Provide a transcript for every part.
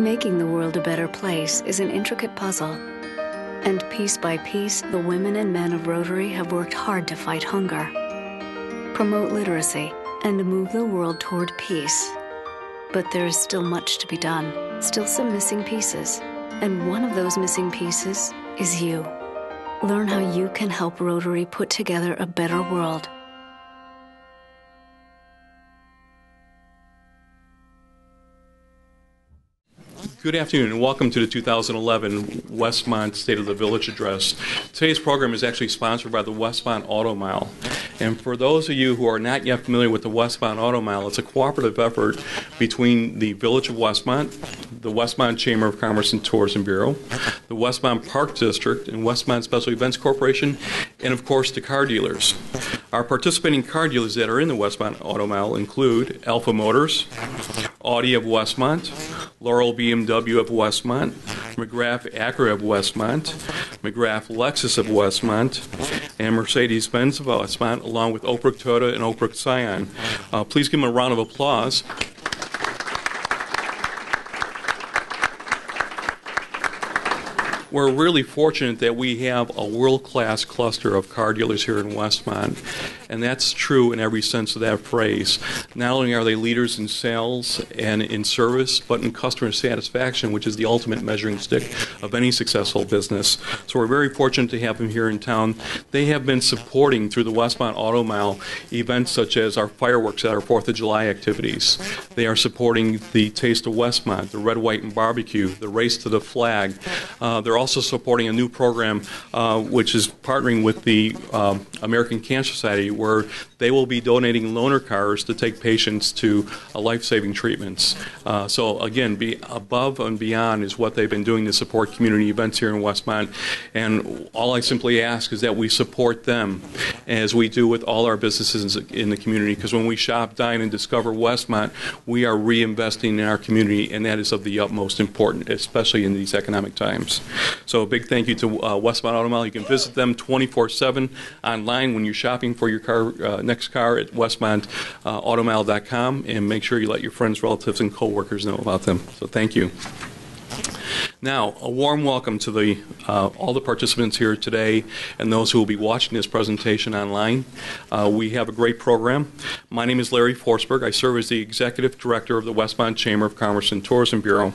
Making the world a better place is an intricate puzzle. And piece by piece, the women and men of Rotary have worked hard to fight hunger, promote literacy, and move the world toward peace. But there is still much to be done, still some missing pieces. And one of those missing pieces is you. Learn how you can help Rotary put together a better world. Good afternoon and welcome to the 2011 Westmont State of the Village Address. Today's program is actually sponsored by the Westmont Auto Mile. And for those of you who are not yet familiar with the Westmont Auto Mile, it's a cooperative effort between the Village of Westmont, the Westmont Chamber of Commerce and Tourism Bureau, the Westmont Park District, and Westmont Special Events Corporation, and of course the car dealers. Our participating car dealers that are in the Westmont Auto Mile include Alpha Motors, Audi of Westmont, Laurel BMW of Westmont, McGrath Acura of Westmont, McGrath Lexus of Westmont, and Mercedes-Benz of Westmont, along with Oak Brook Toyota and Oak Brook Scion. Please give them a round of applause. We're really fortunate that we have a world-class cluster of car dealers here in Westmont, and that's true in every sense of that phrase. Not only are they leaders in sales and in service, but in customer satisfaction, which is the ultimate measuring stick of any successful business. So we're very fortunate to have them here in town. They have been supporting, through the Westmont Auto Mile, events such as our fireworks at our 4th of July activities. They are supporting the Taste of Westmont, the Red, White, and Barbecue, the Race to the Flag. They're also supporting a new program which is partnering with the American Cancer Society, where they will be donating loaner cars to take patients to life-saving treatments. So again, be above and beyond is what they've been doing to support community events here in Westmont. And all I simply ask is that we support them as we do with all our businesses in the community, because when we shop, dine, and discover Westmont, we are reinvesting in our community, and that is of the utmost importance, especially in these economic times. So a big thank you to Westmont Auto Mile. You can visit them 24/7 online when you're shopping for your car, next car at westmontautomile.com, and make sure you let your friends, relatives, and coworkers know about them. So thank you. Now, a warm welcome to all the participants here today and those who will be watching this presentation online. We have a great program. My name is Larry Forsberg. I serve as the Executive Director of the Westmont Chamber of Commerce and Tourism Bureau.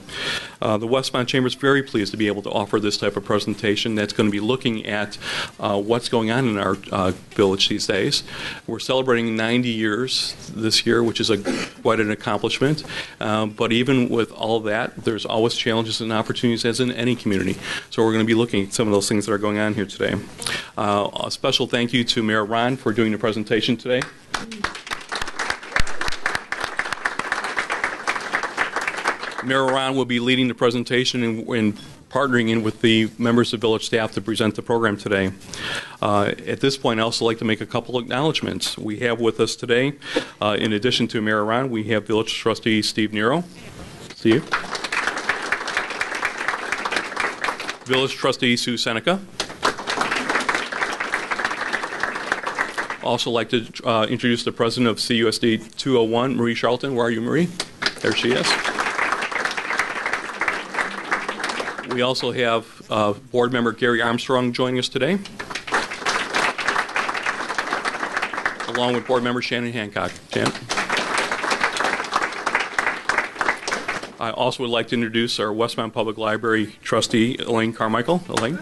The Westmont Chamber is very pleased to be able to offer this type of presentation that's going to be looking at what's going on in our village these days. We're celebrating 90 years this year, which is quite an accomplishment. But even with all that, there's always challenges and opportunities as in any community. So we're going to be looking at some of those things that are going on here today. A special thank you to Mayor Ron for doing the presentation today. Mayor Ron will be leading the presentation and partnering in with the members of village staff to present the program today. At this point, I'd also like to make a couple acknowledgments. We have with us today, in addition to Mayor Ron, we have Village Trustee Steve Nero. Steve. Village Trustee Sue Seneca. Also like to introduce the President of CUSD 201, Marie Charlton. Where are you, Marie? There she is. We also have Board Member Gary Armstrong joining us today, along with Board Member Shannon Hancock. Shannon. I also would like to introduce our Westmont Public Library Trustee, Elaine Carmichael. Elaine.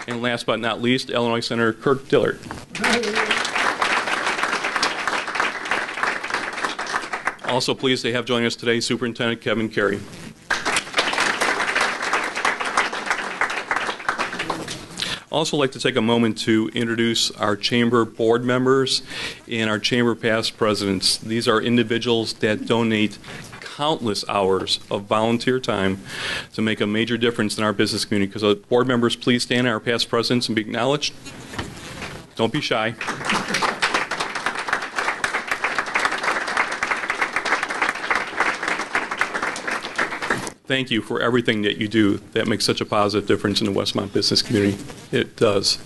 And last but not least, Illinois Senator Kirk Dillard. Also pleased to have joining us today Superintendent Kevin Carey. Also like to take a moment to introduce our chamber board members and our chamber past presidents. These are individuals that donate countless hours of volunteer time to make a major difference in our business community. Because board members, please stand, our past presidents, and be acknowledged. Don't be shy. Thank you for everything that you do that makes such a positive difference in the Westmont business community. It does.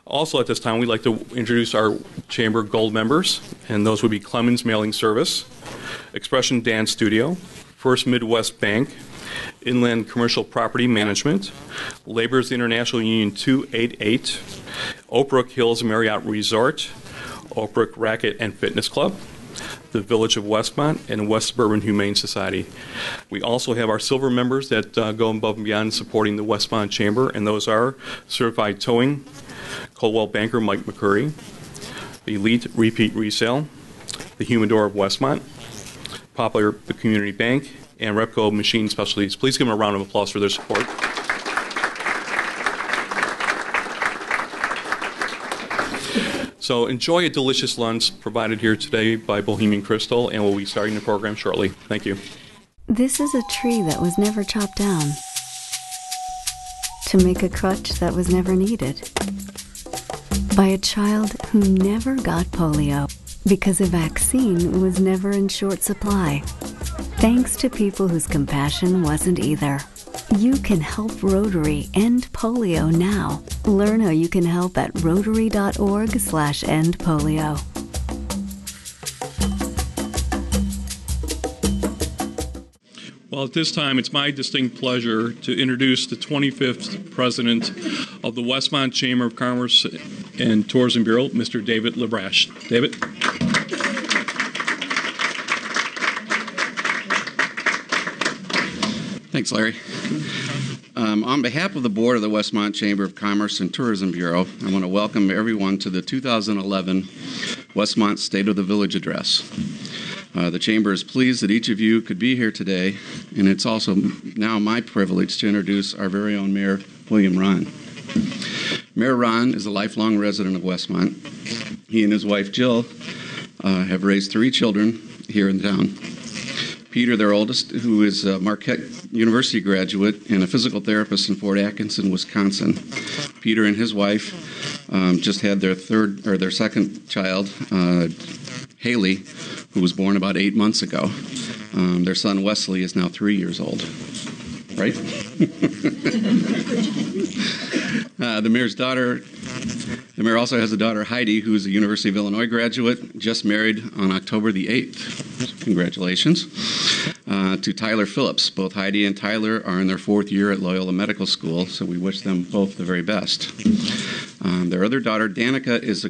Also at this time, we'd like to introduce our Chamber Gold members, and those would be Clemens Mailing Service, Expression Dance Studio, First Midwest Bank, Inland Commercial Property Management, Labor's International Union 288, Oak Brook Hills Marriott Resort, Oak Brook Racket and Fitness Club, the Village of Westmont, and West Suburban Humane Society. We also have our silver members that go above and beyond supporting the Westmont Chamber, and those are Certified Towing, Coldwell Banker Mike McCurry, Elite Repeat Resale, the Humidor of Westmont, Popular Community Bank, and Repco Machine Specialties. Please give them a round of applause for their support. So enjoy a delicious lunch provided here today by Bohemian Crystal, and we'll be starting the program shortly. Thank you. This is a tree that was never chopped down to make a crutch that was never needed by a child who never got polio because a vaccine was never in short supply. Thanks to people whose compassion wasn't either. You can help Rotary end polio now. Learn how you can help at rotary.org/endpolio. Well, at this time, it's my distinct pleasure to introduce the 25th President of the Westmont Chamber of Commerce and Tourism Bureau, Mr. David Labrash. David? Thanks, Larry. On behalf of the Board of the Westmont Chamber of Commerce and Tourism Bureau, I want to welcome everyone to the 2011 Westmont State of the Village Address. The Chamber is pleased that each of you could be here today, and it's also now my privilege to introduce our very own Mayor, William Rahn. Mayor Rahn is a lifelong resident of Westmont. He and his wife, Jill, have raised 3 children here in town. Peter, their oldest, who is a Marquette University graduate and a physical therapist in Fort Atkinson, Wisconsin. Peter and his wife just had their second child, Haley, who was born about 8 months ago. Their son, Wesley, is now 3 years old. Right? The mayor also has a daughter, Heidi, who is a University of Illinois graduate, just married on October the 8th. Congratulations. To Tyler Phillips. Both Heidi and Tyler are in their 4th year at Loyola Medical School, so we wish them both the very best. Their other daughter, Danica, is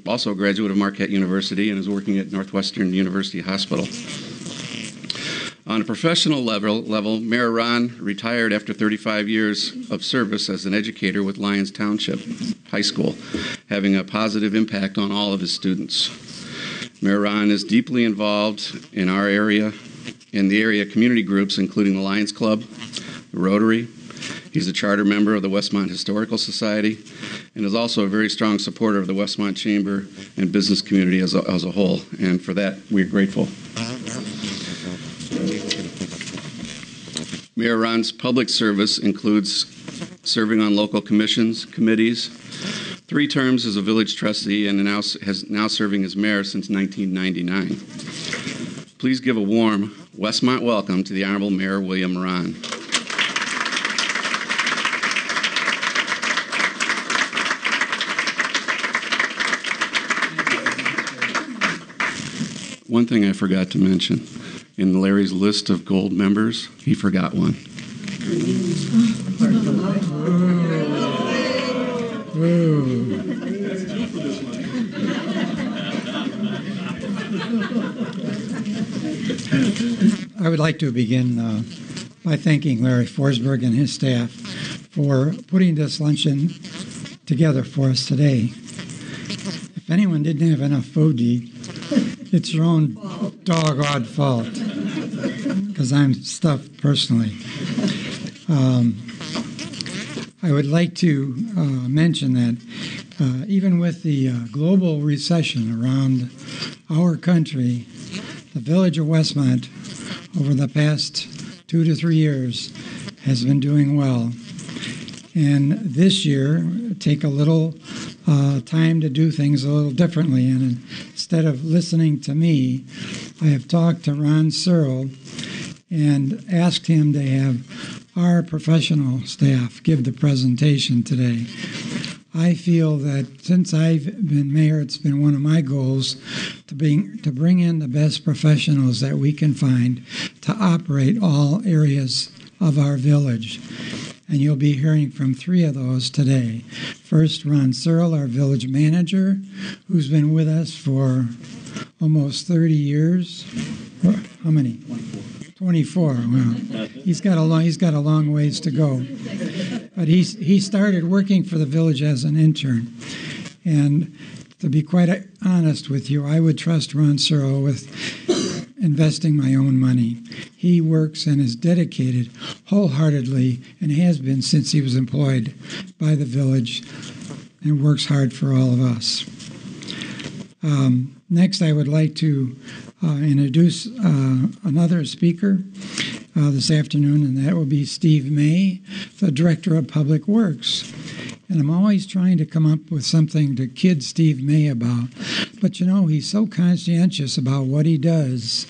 also a graduate of Marquette University and is working at Northwestern University Hospital. On a professional level, Mayor Rahn retired after 35 years of service as an educator with Lyons Township High School, having a positive impact on all of his students. Mayor Rahn is deeply involved in our area, in the area community groups, including the Lions Club, the Rotary. He's a charter member of the Westmont Historical Society and is also a very strong supporter of the Westmont Chamber and business community as a whole. And for that, we're grateful. Mayor Rahn's public service includes serving on local commissions, committees, 3 terms as a village trustee, and now serving as mayor since 1999. Please give a warm Westmont welcome to the Honorable Mayor William Rahn. One thing I forgot to mention. In Larry's list of gold members, he forgot one. I would like to begin by thanking Larry Forsberg and his staff for putting this luncheon together for us today. If anyone didn't have enough food to eat, it's your own doggone fault, because I'm stuffed personally. I would like to mention that even with the global recession around our country, the village of Westmont over the past 2 to 3 years has been doing well. And this year, take a little time to do things a little differently. And instead of listening to me, I have talked to Ron Searle and asked him to have our professional staff give the presentation today. I feel that since I've been mayor, it's been one of my goals to bring in the best professionals that we can find to operate all areas of our village. And you'll be hearing from three of those today. First, Ron Searle, our village manager, who's been with us for almost 30 years. How many? 24. Well, he's got a long ways to go. But he started working for the village as an intern. And to be quite honest with you, I would trust Ron Searle with investing my own money. He works and is dedicated wholeheartedly and has been since he was employed by the village and works hard for all of us. Next, I would like to introduce another speaker this afternoon, and that will be Steve May, the Director of Public Works. And I'm always trying to come up with something to kid Steve May about. But you know, he's so conscientious about what he does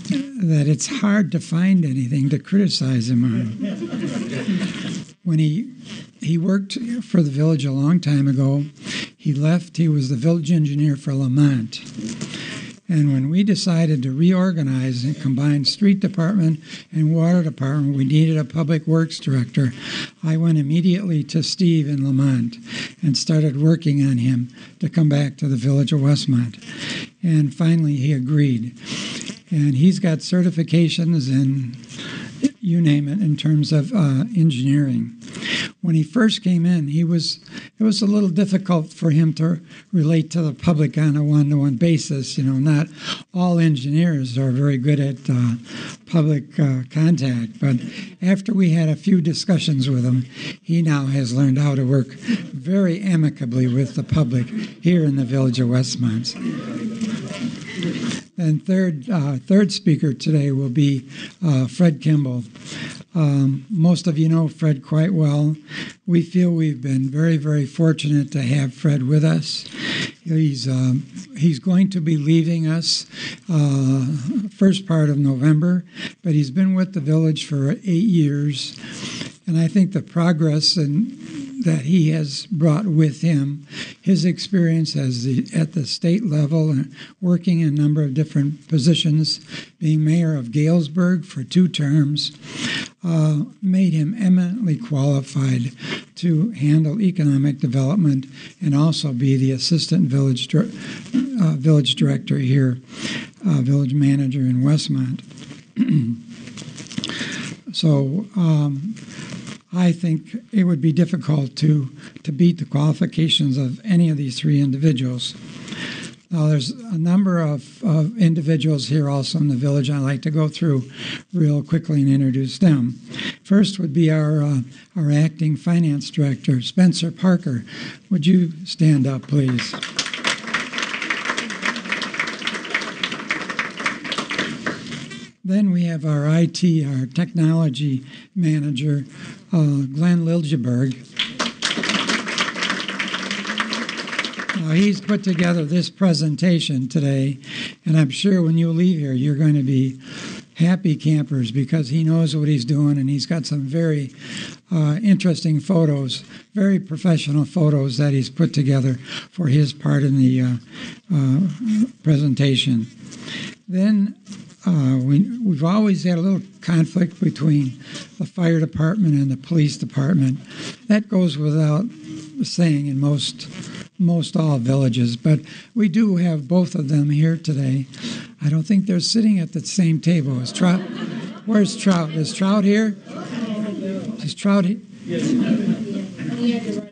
that it's hard to find anything to criticize him on. When he worked for the village a long time ago, he left. He was the village engineer for Lamont. And when we decided to reorganize and combine street department and water department, we needed a public works director. I went immediately to Steve in Lamont and started working on him to come back to the village of Westmont. And finally, he agreed. And he's got certifications in, you name it, in terms of engineering. When he first came in, it was a little difficult for him to relate to the public on a one-to-one basis. You know, not all engineers are very good at public contact. But after we had a few discussions with him, he now has learned how to work very amicably with the public here in the village of Westmont. And third speaker today will be Fred Kimball. Most of you know Fred quite well. We feel we've been very, very fortunate to have Fred with us. He's going to be leaving us first part of November, but he's been with the village for 8 years. And I think the progress that he has brought with him, his experience at the state level, and working in a number of different positions, being mayor of Galesburg for 2 terms, made him eminently qualified to handle economic development and also be the assistant village director here, village manager in Westmont. So I think it would be difficult to beat the qualifications of any of these 3 individuals. Now, there's a number of individuals here also in the village I'd like to go through real quickly and introduce them. First would be our acting finance director, Spencer Parker. Would you stand up, please? Then we have our IT, our technology manager, Glenn Liljeberg. Now, he's put together this presentation today, and I'm sure when you leave here, you're going to be happy campers because he knows what he's doing, and he's got some very interesting photos, very professional photos that he's put together for his part in the presentation. Then we've always had a little conflict between the fire department and the police department. That goes without saying in most all villages, but we do have both of them here today. I don't think they're sitting at the same table. Is Trout? Where's Trout? Is Trout here? Is Trout here?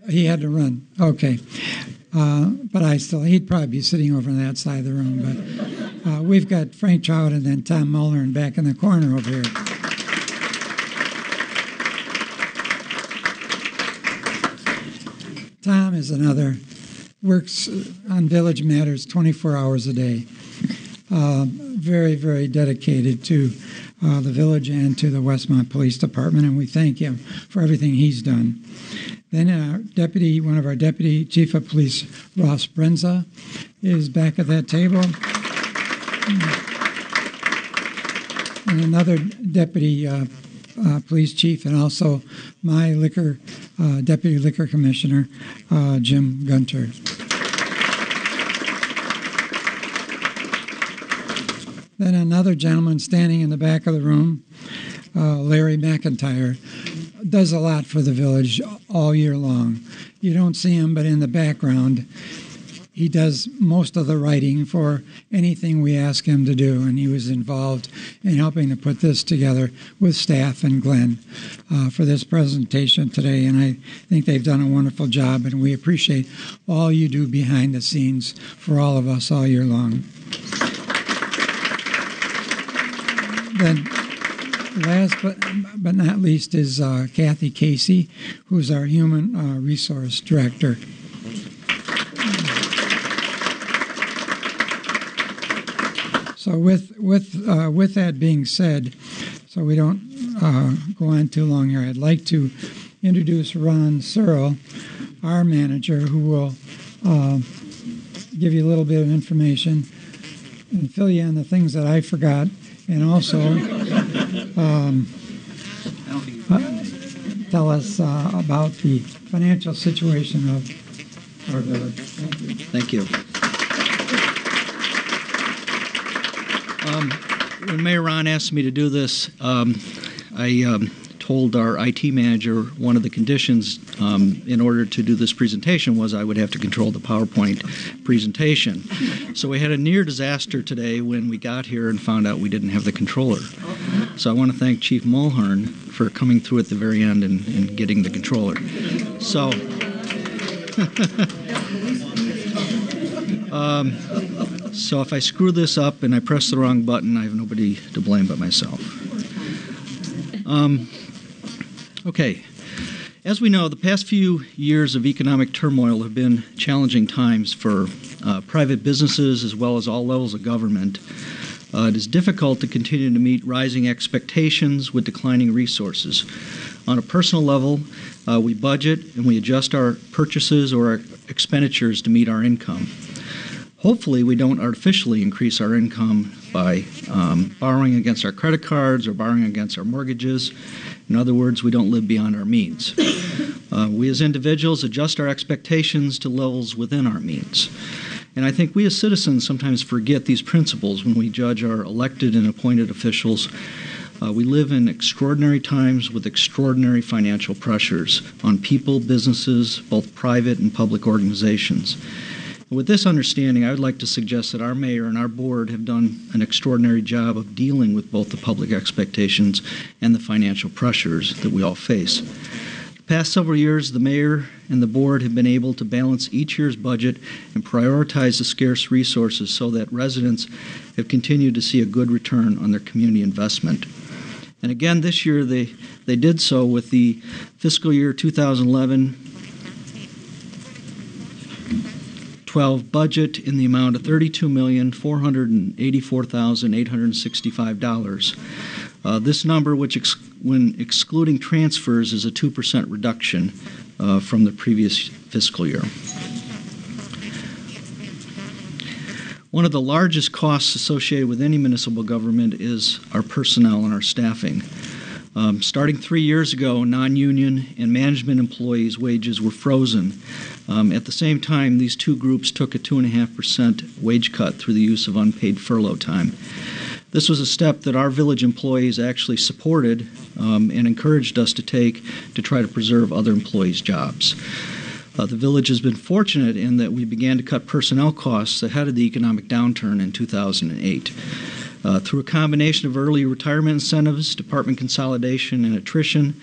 He had to run. Okay. But he'd probably be sitting over on that side of the room. But we've got Frank Trout and then Tom Muller back in the corner over here. Tom is another, works on village matters 24 hours a day. Very, very dedicated to the village and to the Westmont Police Department, and we thank him for everything he's done. Then one of our deputy chief of police, Ross Brenza, is back at that table. And another deputy police chief and also my liquor Deputy Liquor Commissioner Jim Gunter. Then another gentleman standing in the back of the room, Larry McIntyre, does a lot for the village all year long. You don't see him, but in the background, he does most of the writing for anything we ask him to do, and he was involved in helping to put this together with staff and Glenn for this presentation today, and I think they've done a wonderful job, and we appreciate all you do behind the scenes for all of us all year long. Then last but not least is Kathy Casey, who's our Human Resource Director. So with that being said, so we don't go on too long here, I'd like to introduce Ron Searle, our manager, who will give you a little bit of information and fill you in the things that I forgot, and also tell us about the financial situation of our village. Thank you. Thank you. When Mayor Ron asked me to do this, I told our IT manager one of the conditions in order to do this presentation was I would have to control the PowerPoint presentation. So we had a near disaster today when we got here and found out we didn't have the controller. So I want to thank Chief Mulhern for coming through at the very end and getting the controller. So so if I screw this up and I press the wrong button, I have nobody to blame but myself. Okay. As we know, the past few years of economic turmoil have been challenging times for private businesses as well as all levels of government. It is difficult to continue to meet rising expectations with declining resources. On a personal level, we budget and we adjust our purchases or our expenditures to meet our income. Hopefully, we don't artificially increase our income by borrowing against our credit cards or borrowing against our mortgages. In other words, we don't live beyond our means. We as individuals adjust our expectations to levels within our means. And I think we as citizens sometimes forget these principles when we judge our elected and appointed officials. We live in extraordinary times with extraordinary financial pressures on people, businesses, both private and public organizations. With this understanding, I would like to suggest that our mayor and our board have done an extraordinary job of dealing with both the public expectations and the financial pressures that we all face. The past several years, the mayor and the board have been able to balance each year's budget and prioritize the scarce resources so that residents have continued to see a good return on their community investment. And again, this year they did so with the fiscal year 2011-12 budget in the amount of $32,484,865. This number, which when excluding transfers, is a 2% reduction from the previous fiscal year. One of the largest costs associated with any municipal government is our personnel and our staffing. Starting 3 years ago, non-union and management employees' wages were frozen. At the same time, these two groups took a 2.5% wage cut through the use of unpaid furlough time. This was a step that our village employees actually supported and encouraged us to take to try to preserve other employees' jobs. The village has been fortunate in that we began to cut personnel costs ahead of the economic downturn in 2008. Through a combination of early retirement incentives, department consolidation, and attrition,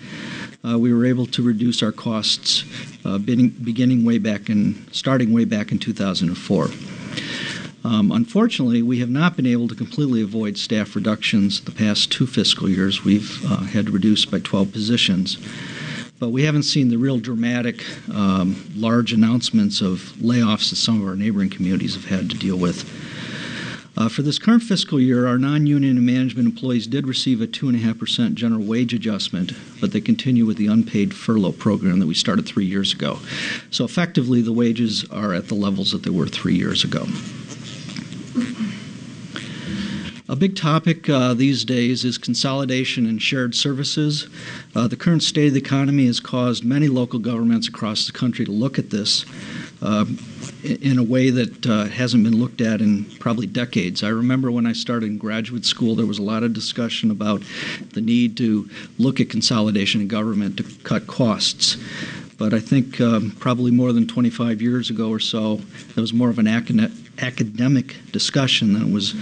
we were able to reduce our costs starting way back in 2004. Unfortunately, we have not been able to completely avoid staff reductions the past 2 fiscal years. We've had to reduce by 12 positions. But we haven't seen the real dramatic, large announcements of layoffs that some of our neighboring communities have had to deal with. For this current fiscal year, our non-union and management employees did receive a 2.5% general wage adjustment, but they continue with the unpaid furlough program that we started 3 years ago. So effectively, the wages are at the levels that they were 3 years ago. A big topic these days is consolidation and shared services. The current state of the economy has caused many local governments across the country to look at this in a way that hasn't been looked at in probably decades. I remember when I started in graduate school, there was a lot of discussion about the need to look at consolidation in government to cut costs. But I think probably more than 25 years ago or so, it was more of an academic discussion than it was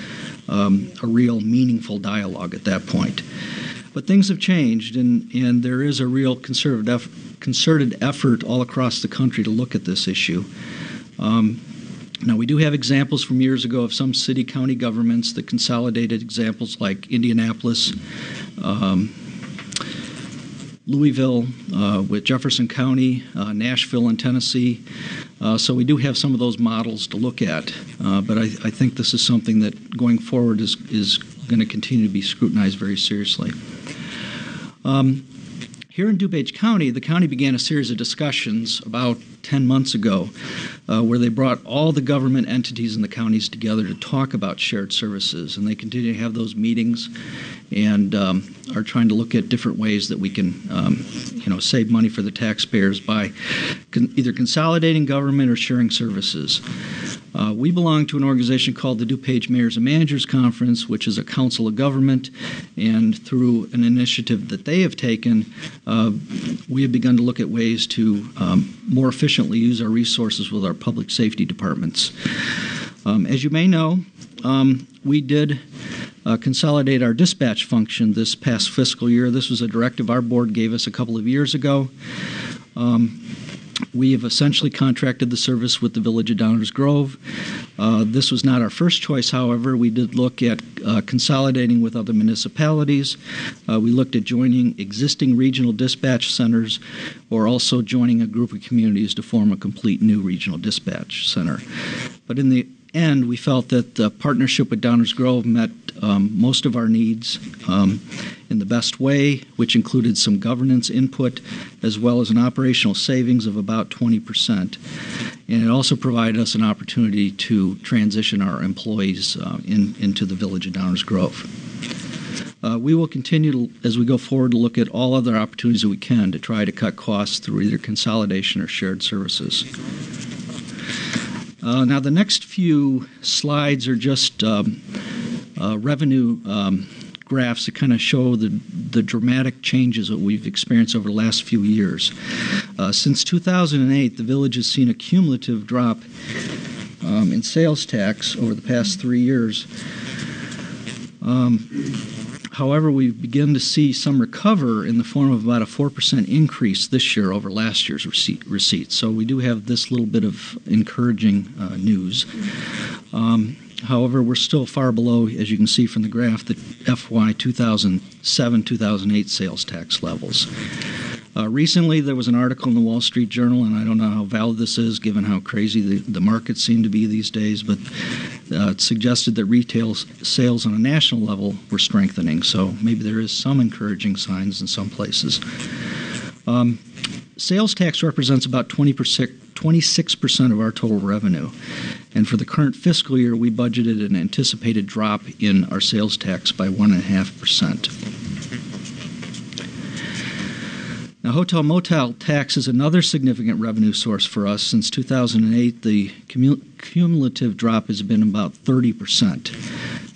a real meaningful dialogue at that point. But things have changed, and there is a real concerted effort all across the country to look at this issue. Now, we do have examples from years ago of some city-county governments that consolidated, examples like Indianapolis, Louisville, with Jefferson County, Nashville in Tennessee. So we do have some of those models to look at. But I think this is something that going forward is going to continue to be scrutinized very seriously. Here in DuPage County, the county began a series of discussions about 10 months ago where they brought all the government entities in the counties together to talk about shared services. And they continue to have those meetings and are trying to look at different ways that we can save money for the taxpayers by either consolidating government or sharing services. We belong to an organization called the DuPage Mayors and Managers Conference, which is a council of government, and through an initiative that they have taken, we have begun to look at ways to more efficiently use our resources with our public safety departments. As you may know, we did consolidate our dispatch function this past fiscal year. This was a directive our board gave us a couple of years ago. We have essentially contracted the service with the Village of Downers Grove. This was not our first choice, however. We did look at consolidating with other municipalities. We looked at joining existing regional dispatch centers or also joining a group of communities to form a complete new regional dispatch center. But in the end, we felt that the partnership with Downers Grove met most of our needs in the best way, which included some governance input as well as an operational savings of about 20%. And it also provided us an opportunity to transition our employees into the Village of Downers Grove. We will continue as we go forward to look at all other opportunities that we can to try to cut costs through either consolidation or shared services. Now, the next few slides are just revenue graphs that kind of show the dramatic changes that we've experienced over the last few years. Since 2008, the village has seen a cumulative drop in sales tax over the past 3 years. However, we begin to see some recover in the form of about a 4% increase this year over last year's receipts. So we do have this little bit of encouraging news. However, we're still far below, as you can see from the graph, the FY 2007-2008 sales tax levels. Recently, there was an article in the Wall Street Journal, and I don't know how valid this is given how crazy the markets seem to be these days, but it suggested that retail sales on a national level were strengthening, so maybe there is some encouraging signs in some places. Sales tax represents about 26% of our total revenue, and for the current fiscal year, we budgeted an anticipated drop in our sales tax by 1.5%. Now, hotel-motel tax is another significant revenue source for us. Since 2008, the cumulative drop has been about 30%.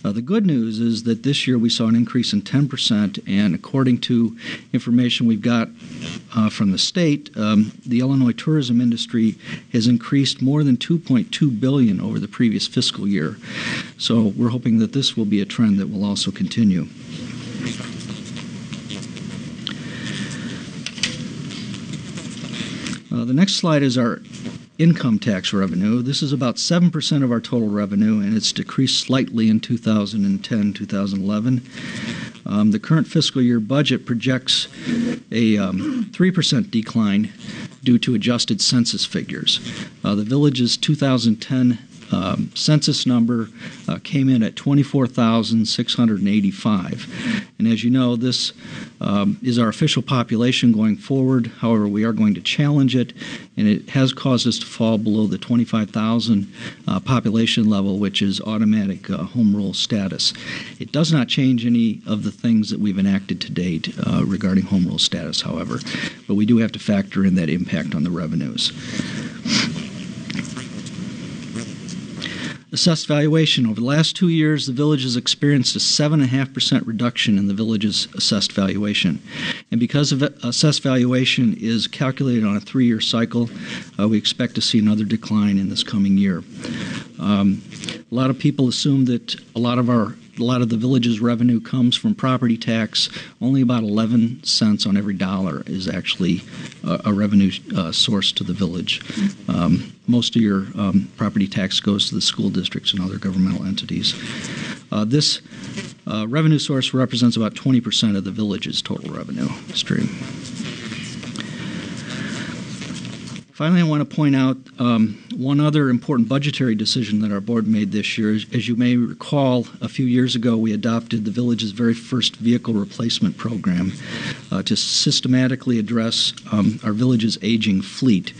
The good news is that this year we saw an increase in 10%, and according to information we've got from the state, the Illinois tourism industry has increased more than $2.2 billion over the previous fiscal year. So we're hoping that this will be a trend that will also continue. The next slide is our income tax revenue. This is about 7% of our total revenue, and it's decreased slightly in 2010-2011. The current fiscal year budget projects a 3% decline due to adjusted census figures. The village's 2010 census number came in at 24,685. And as you know, this is our official population going forward. However, we are going to challenge it, and it has caused us to fall below the 25,000 population level, which is automatic home rule status. It does not change any of the things that we've enacted to date regarding home rule status, however, but we do have to factor in that impact on the revenues. Assessed valuation. Over the last 2 years, the village has experienced a 7.5% reduction in the village's assessed valuation. And because of assessed valuation is calculated on a 3-year cycle, we expect to see another decline in this coming year. A lot of people assume that a lot of the village's revenue comes from property tax. Only about 11 cents on every dollar is actually a revenue source to the village. Most of your property tax goes to the school districts and other governmental entities. This revenue source represents about 20% of the village's total revenue stream. Finally, I want to point out one other important budgetary decision that our board made this year. As you may recall, a few years ago we adopted the village's very first vehicle replacement program to systematically address our village's aging fleet.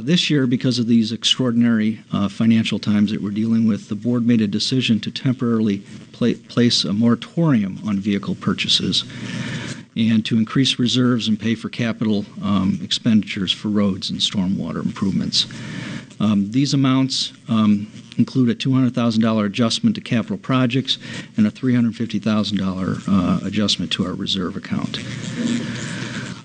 This year, because of these extraordinary financial times that we're dealing with, the board made a decision to temporarily place a moratorium on vehicle purchases and to increase reserves and pay for capital expenditures for roads and stormwater improvements. These amounts include a $200,000 adjustment to capital projects and a $350,000 adjustment to our reserve account.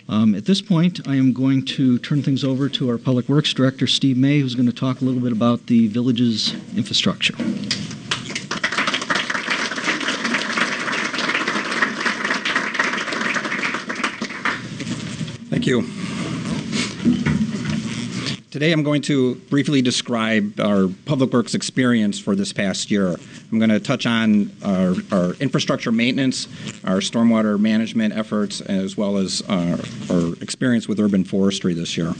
At this point, I am going to turn things over to our Public Works Director, Steve May, who's going to talk a little bit about the village's infrastructure. Thank you. Today I'm going to briefly describe our Public Works experience for this past year. I'm going to touch on our infrastructure maintenance, our stormwater management efforts, as well as our experience with urban forestry this year.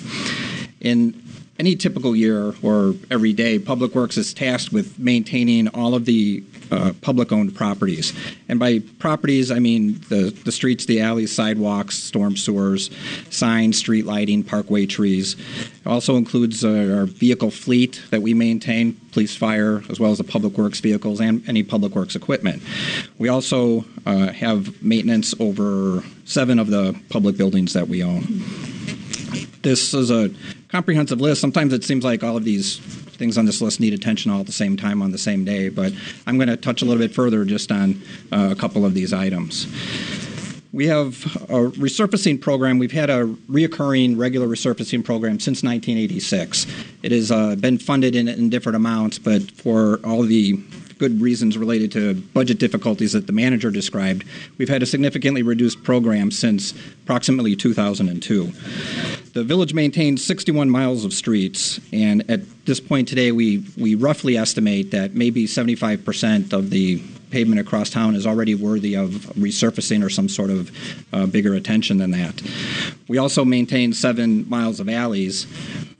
In any typical year or every day, Public Works is tasked with maintaining all of the public-owned properties. And by properties, I mean the streets, the alleys, sidewalks, storm sewers, signs, street lighting, parkway trees. It also includes our vehicle fleet that we maintain, police, fire, as well as the Public Works vehicles and any Public Works equipment. We also have maintenance over 7 of the public buildings that we own. This is a comprehensive list. Sometimes it seems like all of these things on this list need attention all at the same time on the same day, but I'm going to touch a little bit further just on a couple of these items. We have a resurfacing program. We've had a reoccurring regular resurfacing program since 1986. It has been funded in different amounts, but for all the good reasons related to budget difficulties that the manager described, we've had a significantly reduced program since approximately 2002. The village maintains 61 miles of streets, and at this point today, we roughly estimate that maybe 75% of the pavement across town is already worthy of resurfacing or some sort of bigger attention than that. We also maintain 7 miles of alleys.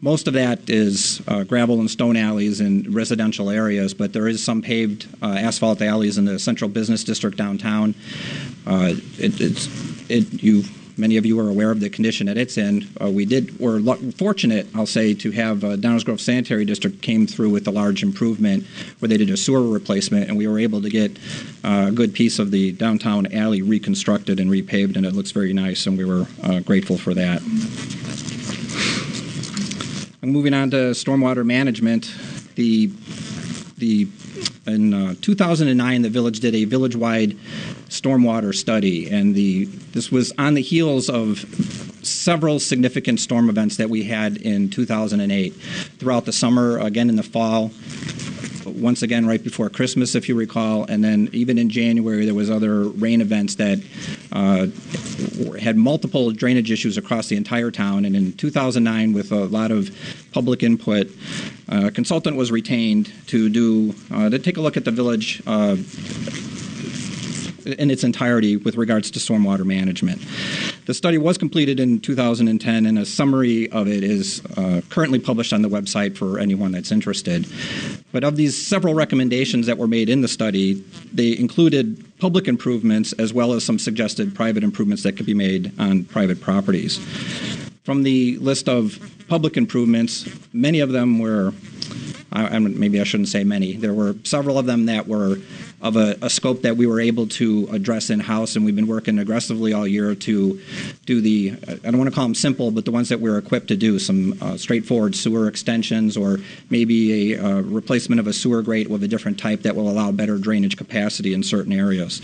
Most of that is gravel and stone alleys in residential areas, but there is some paved asphalt alleys in the central business district downtown. Many of you are aware of the condition that it's in. We're fortunate, I'll say, to have Downers Grove Sanitary District came through with a large improvement where they did a sewer replacement, and we were able to get a good piece of the downtown alley reconstructed and repaved, and it looks very nice, and we were grateful for that. Moving on to stormwater management, in 2009, the village did a village-wide stormwater study, and this was on the heels of several significant storm events that we had in 2008. Throughout the summer, again in the fall, once again right before Christmas, if you recall, and then even in January there was other rain events that had multiple drainage issues across the entire town. And in 2009, with a lot of public input, a consultant was retained to take a look at the village in its entirety with regards to stormwater management. The study was completed in 2010, and a summary of it is currently published on the website for anyone that's interested. But of these several recommendations that were made in the study, they included public improvements as well as some suggested private improvements that could be made on private properties. From the list of public improvements, many of them were, maybe I shouldn't say many, there were several of them that were of a scope that we were able to address in-house, and we've been working aggressively all year to do the, I don't want to call them simple, but the ones that we're equipped to do, some straightforward sewer extensions or maybe a replacement of a sewer grate with a different type that will allow better drainage capacity in certain areas.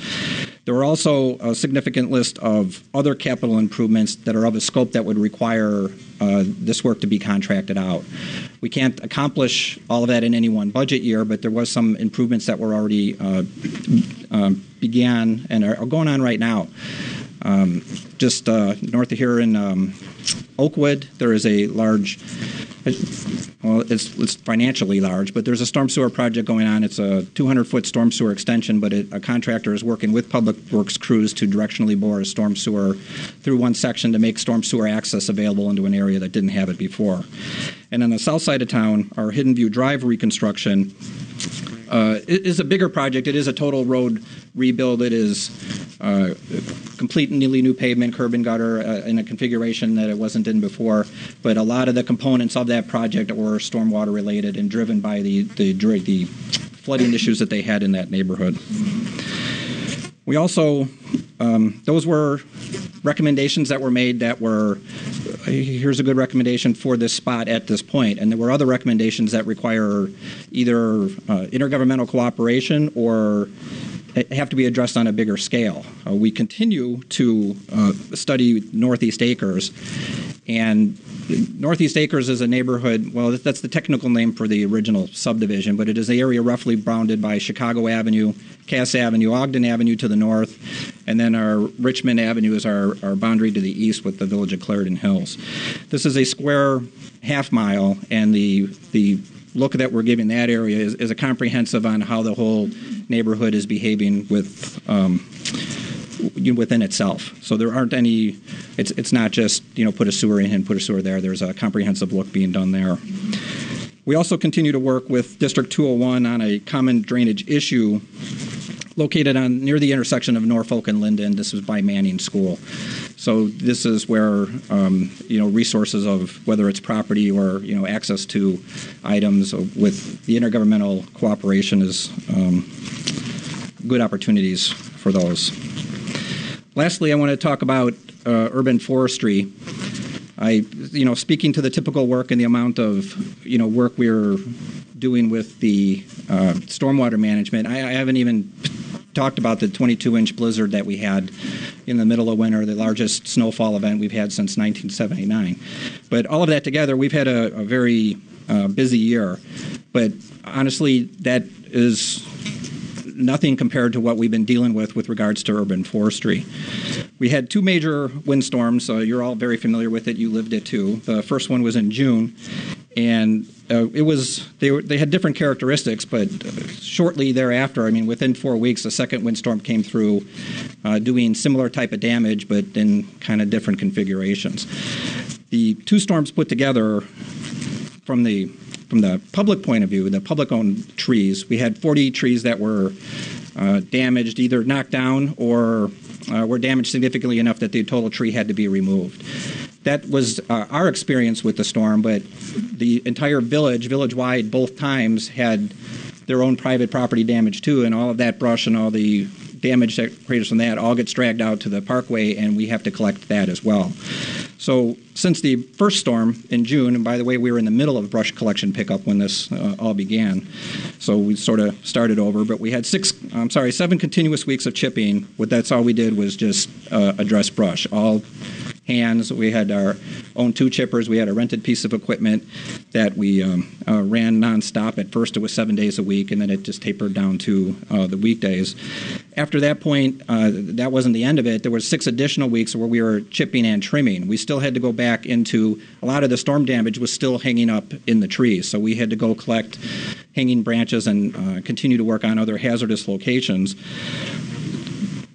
There were also a significant list of other capital improvements that are of a scope that would require this work to be contracted out. We can't accomplish all of that in any one budget year, but there was some improvements that were already began and are going on right now. Just north of here in Oakwood, there is a large, well, it's financially large, but there's a storm sewer project going on. It's a 200-foot storm sewer extension, but a contractor is working with public works crews to directionally bore a storm sewer through one section to make storm sewer access available into an area that didn't have it before. And on the south side of town, our Hidden View Drive reconstruction it is a bigger project. It is a total road rebuild. It is completely new pavement, curb and gutter in a configuration that it wasn't in before. But a lot of the components of that project were stormwater related and driven by the flooding issues that they had in that neighborhood. We also, those were recommendations that were made that were, here's a good recommendation for this spot at this point. And there were other recommendations that require either intergovernmental cooperation or have to be addressed on a bigger scale. We continue to study Northeast Acres. And Northeast Acres is a neighborhood, well, that's the technical name for the original subdivision, but it is the area roughly bounded by Chicago Avenue, Cass Avenue, Ogden Avenue to the north, and then our Richmond Avenue is our boundary to the east with the village of Clarendon Hills. This is a square half mile, and the look that we're giving that area is a comprehensive on how the whole neighborhood is behaving with within itself. So there aren't any, it's not just, put a sewer in and put a sewer there. There's a comprehensive look being done there. We also continue to work with District 201 on a common drainage issue located near the intersection of Norfolk and Linden. This is by Manning School. So this is where, resources of whether it's property or, access to items with the intergovernmental cooperation is good opportunities for those. Lastly, I want to talk about urban forestry. Speaking to the typical work and the amount of, work we're doing with the stormwater management, I haven't even talked about the 22-inch blizzard that we had in the middle of winter, the largest snowfall event we've had since 1979. But all of that together, we've had a very busy year. But honestly, that is nothing compared to what we've been dealing with regards to urban forestry. We had two major windstorms. You're all very familiar with it. You lived it too. The first one was in June, and they had different characteristics, but shortly thereafter, within 4 weeks, the second windstorm came through doing similar type of damage, but in kind of different configurations. The two storms put together, from the public point of view, the public-owned trees, we had 40 trees that were damaged, either knocked down or were damaged significantly enough that the total tree had to be removed. That was our experience with the storm, but the entire village-wide, both times, had their own private property damage too, and all of that brush and all the damage that created from that all gets dragged out to the parkway, and we have to collect that as well. So since the first storm in June, and by the way, we were in the middle of brush collection pickup when this all began, so we sort of started over, but we had 7 continuous weeks of chipping. That's all we did was just address brush. All hands. We had our own 2 chippers. We had a rented piece of equipment that we ran nonstop. At first, it was 7 days a week, and then it just tapered down to the weekdays. After that point, that wasn't the end of it. There were 6 additional weeks where we were chipping and trimming. We still had to go back into, a lot of the storm damage was still hanging up in the trees, so we had to go collect hanging branches and continue to work on other hazardous locations.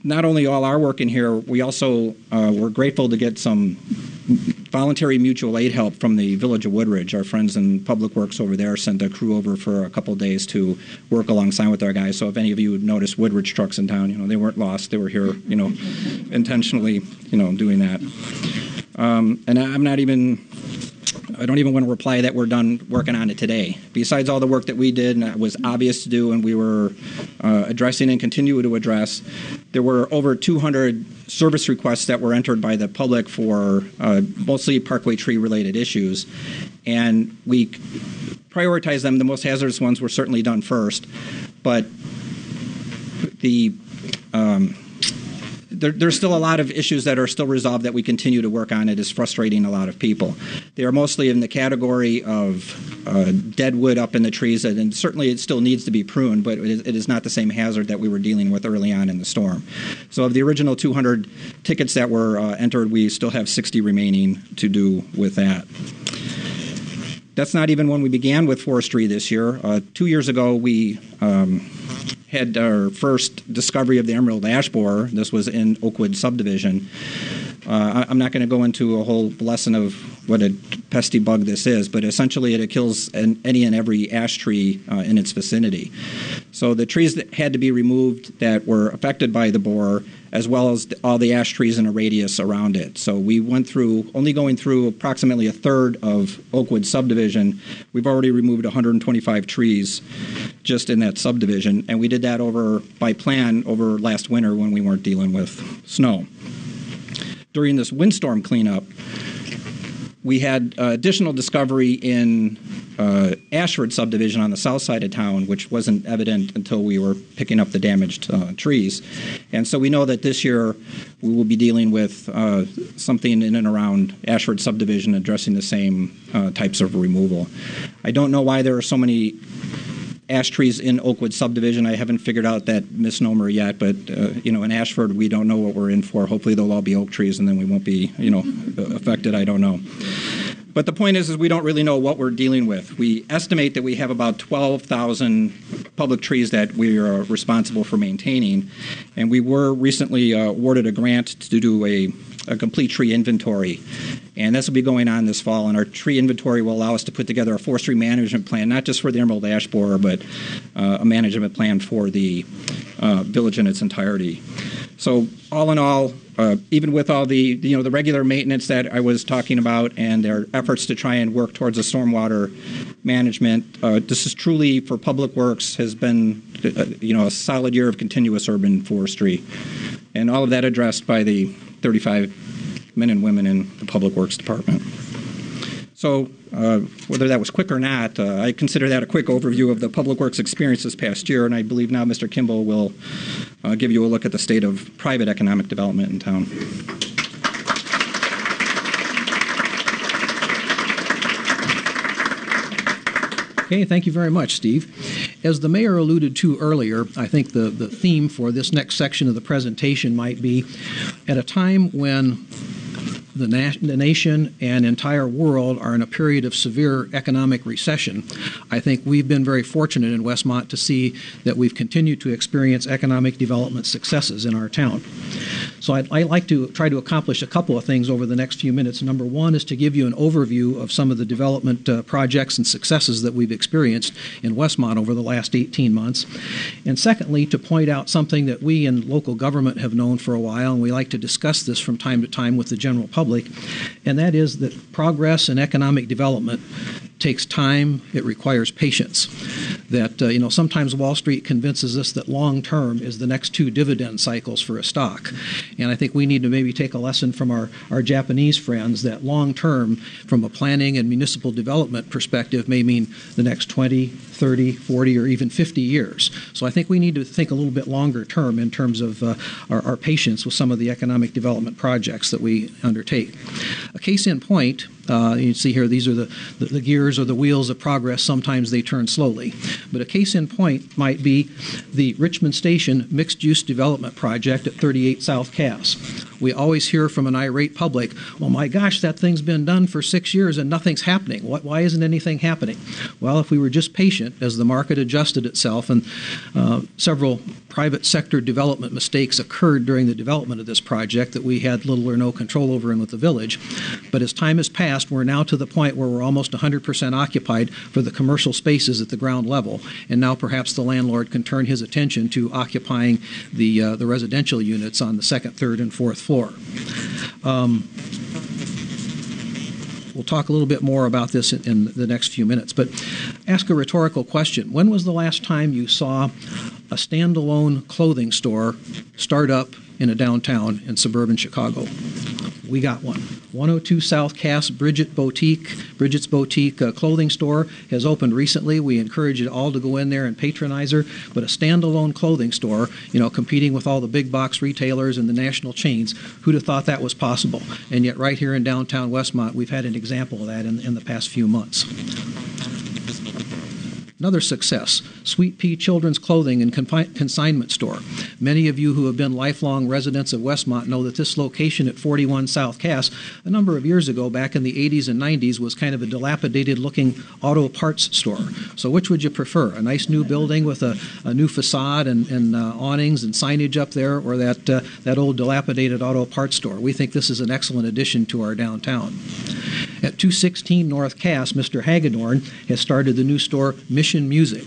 not only all our work in here, we also were grateful to get some voluntary mutual aid help from the Village of Woodridge. Our friends in Public Works over there sent a crew over for a couple of days to work alongside with our guys. So if any of you noticed Woodridge trucks in town, they weren't lost. They were here, intentionally, doing that. And I don't even want to reply that we're done working on it today. Besides all the work that we did and that was obvious to do and we were addressing and continue to address, there were over 200 service requests that were entered by the public for mostly parkway tree related issues. And we prioritized them. The most hazardous ones were certainly done first. But there's still a lot of issues that are still resolved that we continue to work on. It is frustrating a lot of people. They are mostly in the category of dead wood up in the trees, and certainly it still needs to be pruned, but it is not the same hazard that we were dealing with early on in the storm. So of the original 200 tickets that were entered, we still have 60 remaining to do with that. That's not even when we began with forestry this year. 2 years ago, we had our first discovery of the emerald ash borer. This was in Oakwood subdivision. I'm not going to go into a whole lesson of what a pesky bug this is, but essentially it kills any and every ash tree in its vicinity. So the trees that had to be removed that were affected by the borer, as well as all the ash trees in a radius around it. So we went through, only going through approximately a third of Oakwood subdivision, we've already removed 125 trees just in that subdivision, and we did that by plan over last winter when we weren't dealing with snow. During this windstorm cleanup, we had additional discovery in Ashford subdivision on the south side of town, which wasn't evident until we were picking up the damaged trees. And so we know that this year we will be dealing with something in and around Ashford subdivision addressing the same types of removal. I don't know why there are so many ash trees in Oakwood subdivision. I haven't figured out that misnomer yet, but in Ashford we don't know what we're in for. Hopefully they'll all be oak trees and then we won't be affected. I don't know. But the point is we don't really know what we're dealing with. We estimate that we have about 12,000 public trees that we are responsible for maintaining, and we were recently awarded a grant to do a complete tree inventory. And this will be going on this fall, and our tree inventory will allow us to put together a forestry management plan, not just for the emerald ash borer, but a management plan for the village in its entirety. So all in all, even with all the the regular maintenance that I was talking about and their efforts to try and work towards a stormwater management, this is truly, for Public Works, has been a solid year of continuous urban forestry, and all of that addressed by the 35 men and women in the Public Works Department. So whether that was quick or not, I consider that a quick overview of the Public Works experience this past year, and I believe now Mr. Kimball will give you a look at the state of private economic development in town. Okay, thank you very much, Steve. As the mayor alluded to earlier, I think the theme for this next section of the presentation might be, at a time when the nation and entire world are in a period of severe economic recession, I think we've been very fortunate in Westmont to see that we've continued to experience economic development successes in our town. So I'd like to try to accomplish a couple of things over the next few minutes. Number one is to give you an overview of some of the development projects and successes that we've experienced in Westmont over the last 18 months. And secondly, to point out something that we in local government have known for a while, and we like to discuss this from time to time with the general public, and that is that progress in economic development takes time, it requires patience. That, sometimes Wall Street convinces us that long term is the next 2 dividend cycles for a stock. And I think we need to maybe take a lesson from our Japanese friends that long term, from a planning and municipal development perspective, may mean the next 20, 30, 40, or even 50 years. So I think we need to think a little bit longer term in terms of our patience with some of the economic development projects that we undertake. A case in point, you see here, these are the gears or the wheels of progress. Sometimes they turn slowly. But a case in point might be the Richmond Station mixed-use development project at 38 South Cass. we always hear from an irate public, well, my gosh, that thing's been done for 6 years and nothing's happening. Why isn't anything happening? Well, if we were just patient as the market adjusted itself, and several private sector development mistakes occurred during the development of this project that we had little or no control over in with the village. But as time has passed, we're now to the point where we're almost 100% occupied for the commercial spaces at the ground level, and now perhaps the landlord can turn his attention to occupying the residential units on the second, third, and fourth floor. We'll talk a little bit more about this in the next few minutes, but ask a rhetorical question. When was the last time you saw a standalone clothing store start up in a downtown in suburban Chicago? We got one. 102 South Cass Bridget's Boutique clothing store has opened recently. We encourage you all to go in there and patronize her. But a standalone clothing store, competing with all the big box retailers and the national chains, who'd have thought that was possible? And yet right here in downtown Westmont, we've had an example of that in the past few months. Another success, Sweet Pea Children's Clothing and Consignment Store. Many of you who have been lifelong residents of Westmont know that this location at 41 South Cass, a number of years ago, back in the 80s and 90s, was kind of a dilapidated-looking auto parts store. So which would you prefer, a nice new building with a new facade and awnings and signage up there, or that old dilapidated auto parts store? We think this is an excellent addition to our downtown. At 216 North Cass, Mr. Hagedorn has started the new store Mission Music.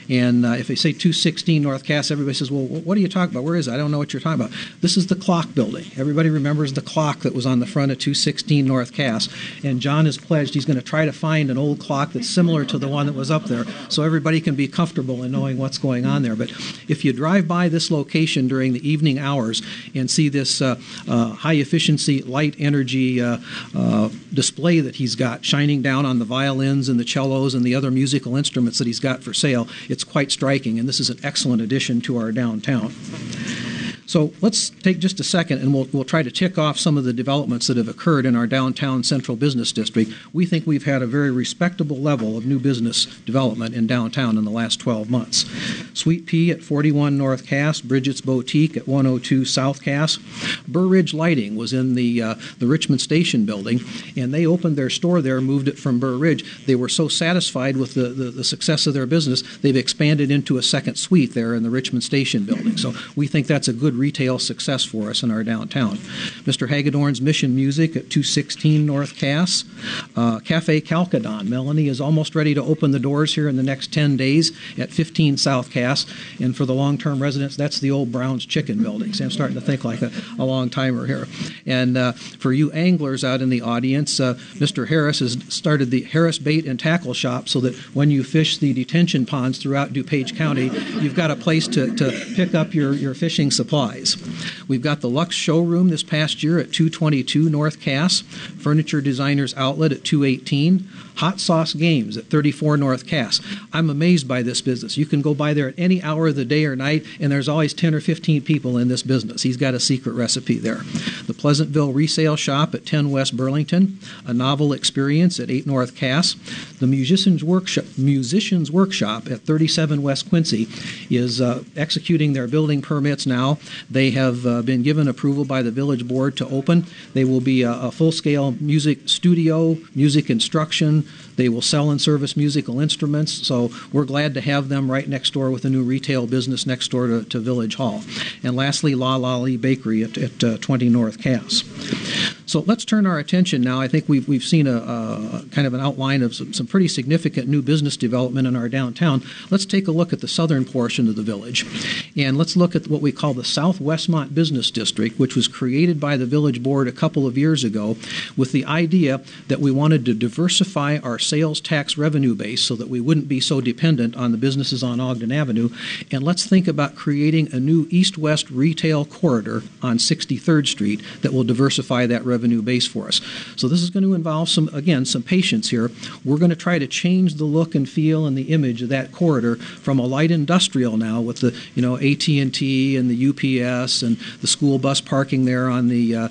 And if they say 216 North Cass, everybody says, well, what are you talking about? Where is it? I don't know what you're talking about. This is the clock building. Everybody remembers the clock that was on the front of 216 North Cass. And John has pledged he's going to try to find an old clock that's similar to the one that was up there so everybody can be comfortable in knowing what's going on there. But if you drive by this location during the evening hours and see this high-efficiency light energy display that he's got shining down on the violins and the cellos and the other musical instruments that he's got for sale, it's quite striking, and this is an excellent addition to our downtown. So let's take just a second and we'll try to tick off some of the developments that have occurred in our downtown central business district. We think we've had a very respectable level of new business development in downtown in the last 12 months. Sweet Pea at 41 North Cass, Bridget's Boutique at 102 South Cass. Burr Ridge Lighting was in the Richmond Station building, and they opened their store there, moved it from Burr Ridge. They were so satisfied with the success of their business, they've expanded into a second suite there in the Richmond Station building. So we think that's a good retail success for us in our downtown. Mr. Hagedorn's Mission Music at 216 North Cass. Cafe Calcadon. Melanie is almost ready to open the doors here in the next 10 days at 15 South Cass. And for the long-term residents, that's the old Brown's Chicken building. So I'm starting to think like a long-timer here. And for you anglers out in the audience, Mr. Harris has started the Harris Bait and Tackle Shop so that when you fish the detention ponds throughout DuPage County, you've got a place to pick up your fishing supplies. We've got the Lux Showroom this past year at 222 North Cass, Furniture Designers Outlet at 218, Hot Sauce Games at 34 North Cass. I'm amazed by this business. You can go by there at any hour of the day or night, and there's always 10 or 15 people in this business. He's got a secret recipe there. The Pleasantville Resale Shop at 10 West Burlington, a Novel Experience at 8 North Cass. The Musicians Workshop at 37 West Quincy is executing their building permits now. They have been given approval by the village board to open. They will be a full-scale music studio, music instruction. They will sell and service musical instruments, so we're glad to have them right next door with a new retail business next door to Village Hall. And lastly, La Lali Bakery at 20 North Cass. So let's turn our attention now. I think we've seen a kind of an outline of some pretty significant new business development in our downtown. Let's take a look at the southern portion of the village. And let's look at what we call the South Westmont Business District, which was created by the village board a couple of years ago with the idea that we wanted to diversify our sales tax revenue base so that we wouldn't be so dependent on the businesses on Ogden Avenue. And let's think about creating a new east-west retail corridor on 63rd Street that will diversify that revenue revenue base for us. So this is going to involve some patience here. We're going to try to change the look and feel and the image of that corridor from a light industrial now with the AT&T and the UPS and the school bus parking there on the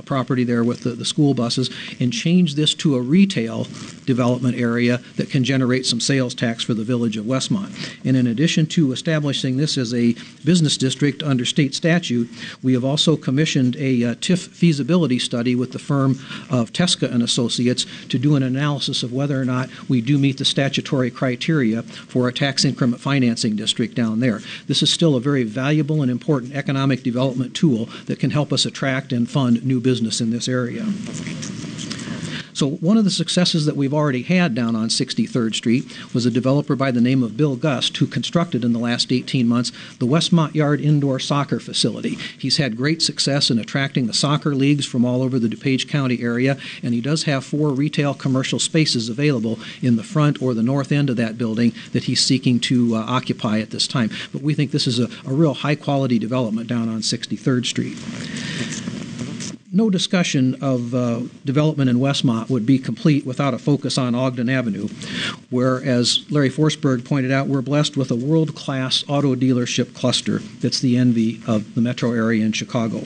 property there with the school buses, and change this to a retail development area that can generate some sales tax for the village of Westmont. And in addition to establishing this as a business district under state statute, we have also commissioned a TIF feasibility study with the firm of Teska and Associates to do an analysis of whether or not we do meet the statutory criteria for a tax increment financing district down there. This is still a very valuable and important economic development tool that can help us attract and fund new business in this area. So one of the successes that we've already had down on 63rd Street was a developer by the name of Bill Gust, who constructed in the last 18 months the Westmont Yard indoor soccer facility. He's had great success in attracting the soccer leagues from all over the DuPage County area, and he does have 4 retail commercial spaces available in the front or the north end of that building that he's seeking to occupy at this time. But we think this is a real high-quality development down on 63rd Street. No discussion of development in Westmont would be complete without a focus on Ogden Avenue, where, as Larry Forsberg pointed out, we're blessed with a world-class auto dealership cluster that's the envy of the metro area in Chicago.